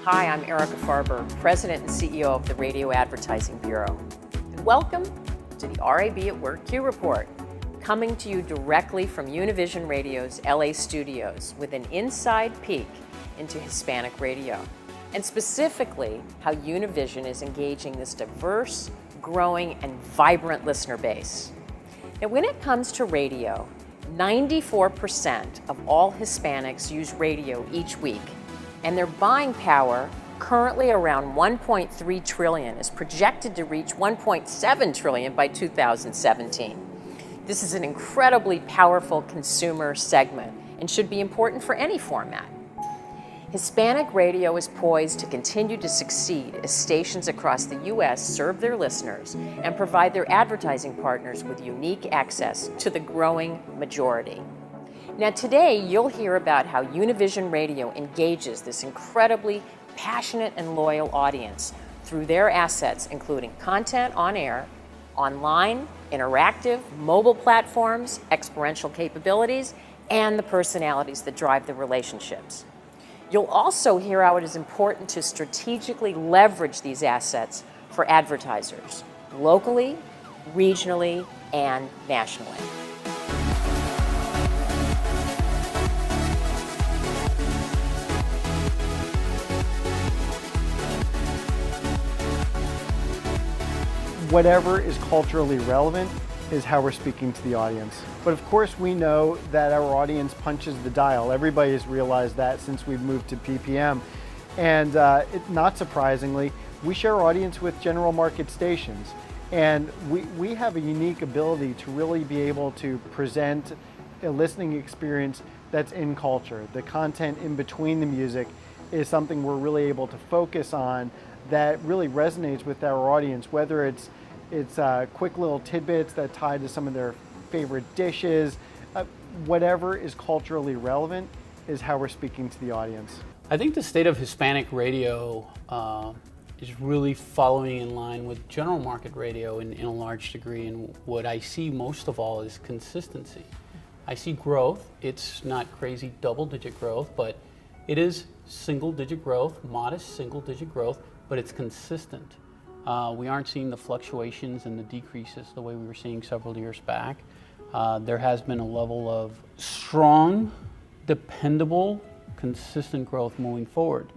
Hi, I'm Erica Farber, President and CEO of the Radio Advertising Bureau. Welcome to the RAB at Work Q Report, coming to you directly from Univision Radio's LA studios with an inside peek into Hispanic radio, and specifically how Univision is engaging this diverse, growing, and vibrant listener base. Now, when it comes to radio, 94% of all Hispanics use radio each week, and their buying power, currently around $1.3 trillion, is projected to reach $1.7 trillion by 2017. This is an incredibly powerful consumer segment and should be important for any format. Hispanic radio is poised to continue to succeed as stations across the U.S. serve their listeners and provide their advertising partners with unique access to the growing majority. Now today, you'll hear about how Univision Radio engages this incredibly passionate and loyal audience through their assets, including content on air, online, interactive, mobile platforms, experiential capabilities, and the personalities that drive the relationships. You'll also hear how it is important to strategically leverage these assets for advertisers, locally, regionally, and nationally. Whatever is culturally relevant is how we're speaking to the audience. But of course we know that our audience punches the dial. Everybody has realized that since we've moved to PPM. And not surprisingly, we share our audience with general market stations. And we have a unique ability to really be able to present a listening experience that's in culture. The content in between the music is something we're really able to focus on that really resonates with our audience, whether it's quick little tidbits that tie to some of their favorite dishes. Whatever is culturally relevant is how we're speaking to the audience. I think the state of Hispanic radio is really following in line with general market radio in a large degree, and what I see most of all is consistency. I see growth. It's not crazy double-digit growth, but it is single-digit growth, modest single-digit growth, but it's consistent. We aren't seeing the fluctuations and the decreases the way we were seeing several years back. There has been a level of strong, dependable, consistent growth moving forward.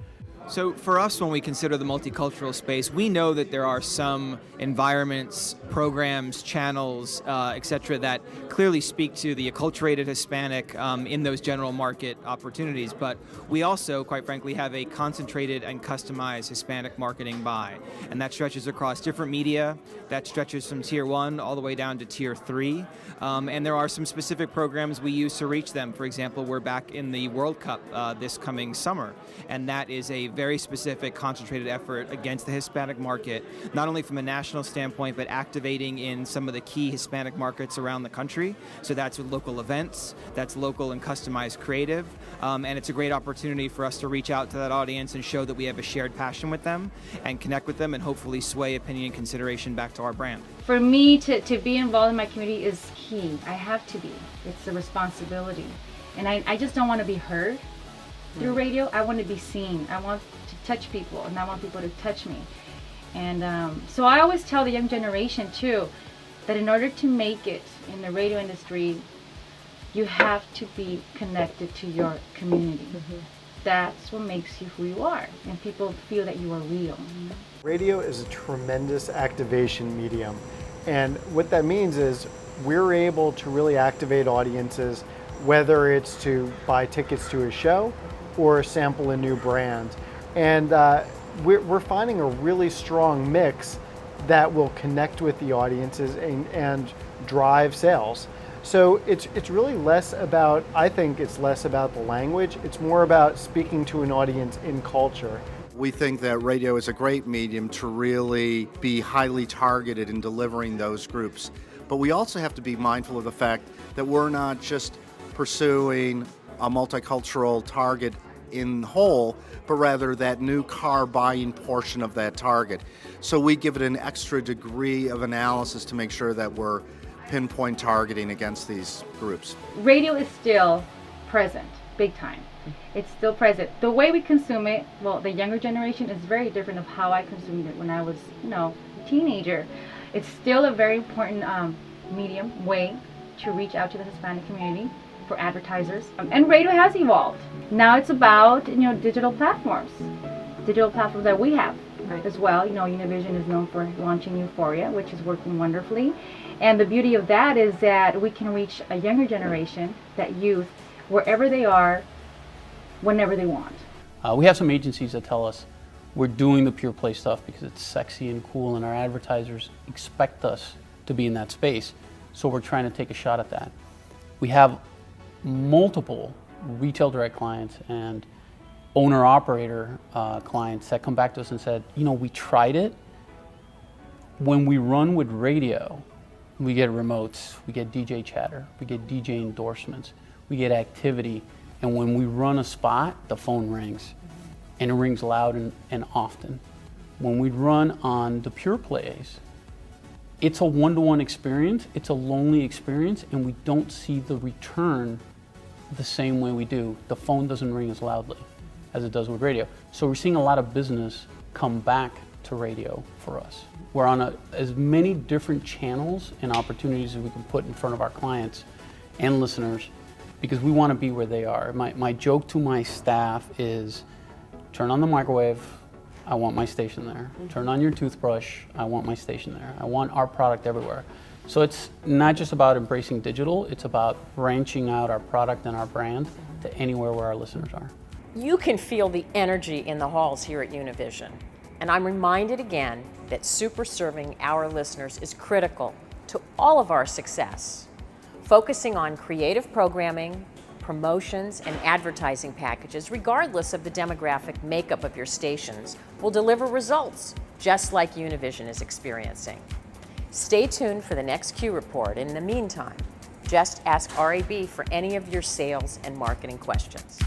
So for us, when we consider the multicultural space, we know that there are some environments, programs, channels, etc., that clearly speak to the acculturated Hispanic in those general market opportunities. But we also, quite frankly, have a concentrated and customized Hispanic marketing buy. And that stretches across different media, that stretches from Tier 1 all the way down to Tier 3. And there are some specific programs we use to reach them. For example, we're back in the World Cup this coming summer, and that is a very specific, concentrated effort against the Hispanic market, not only from a national standpoint, but activating in some of the key Hispanic markets around the country. So that's with local events, that's local and customized creative, and it's a great opportunity for us to reach out to that audience and show that we have a shared passion with them and connect with them and hopefully sway opinion and consideration back to our brand. For me to be involved in my community is key. I have to be. It's a responsibility. And I just don't want to be heard through radio. I want to be seen. I want to touch people, and I want people to touch me. And so I always tell the young generation too that in order to make it in the radio industry, you have to be connected to your community. Mm-hmm. That's what makes you who you are, and people feel that you are real. Radio is a tremendous activation medium, and what that means is we're able to really activate audiences, whether it's to buy tickets to a show or sample a new brand. And we're finding a really strong mix that will connect with the audiences and drive sales. So it's really less about, I think it's less about the language, it's more about speaking to an audience in culture. We think that radio is a great medium to really be highly targeted in delivering those groups. But we also have to be mindful of the fact that we're not just pursuing a multicultural target in whole, but rather that new car buying portion of that target. So we give it an extra degree of analysis to make sure that we're pinpoint targeting against these groups. Radio is still present, big time. It's still present. The way we consume it, well, the younger generation is very different of how I consumed it when I was, a teenager. It's still a very important medium, way to reach out to the Hispanic community for advertisers. And radio has evolved. Now it's about, digital platforms that we have as well. Univision is known for launching Euphoria, which is working wonderfully. And the beauty of that is that we can reach a younger generation, that youth, wherever they are, whenever they want. We have some agencies that tell us we're doing the pure play stuff because it's sexy and cool, and our advertisers expect us to be in that space. So we're trying to take a shot at that. We have multiple retail direct clients and owner-operator clients that come back to us and said, we tried it. When we run with radio, we get remotes, we get DJ chatter, we get DJ endorsements, we get activity, and when we run a spot, the phone rings, and it rings loud and often. When we run on the pure plays, it's a one-to-one experience, it's a lonely experience, and we don't see the return the same way we do. The phone doesn't ring as loudly as it does with radio. So we're seeing a lot of business come back to radio for us. We're on as many different channels and opportunities as we can put in front of our clients and listeners, because we want to be where they are. My joke to my staff is, turn on the microwave, I want my station there. Turn on your toothbrush, I want my station there. I want our product everywhere. So it's not just about embracing digital, it's about branching out our product and our brand to anywhere where our listeners are. You can feel the energy in the halls here at Univision. And I'm reminded again that super serving our listeners is critical to all of our success. Focusing on creative programming, promotions, and advertising packages, regardless of the demographic makeup of your stations, will deliver results, just like Univision is experiencing. Stay tuned for the next Q Report. In the meantime, just ask RAB for any of your sales and marketing questions.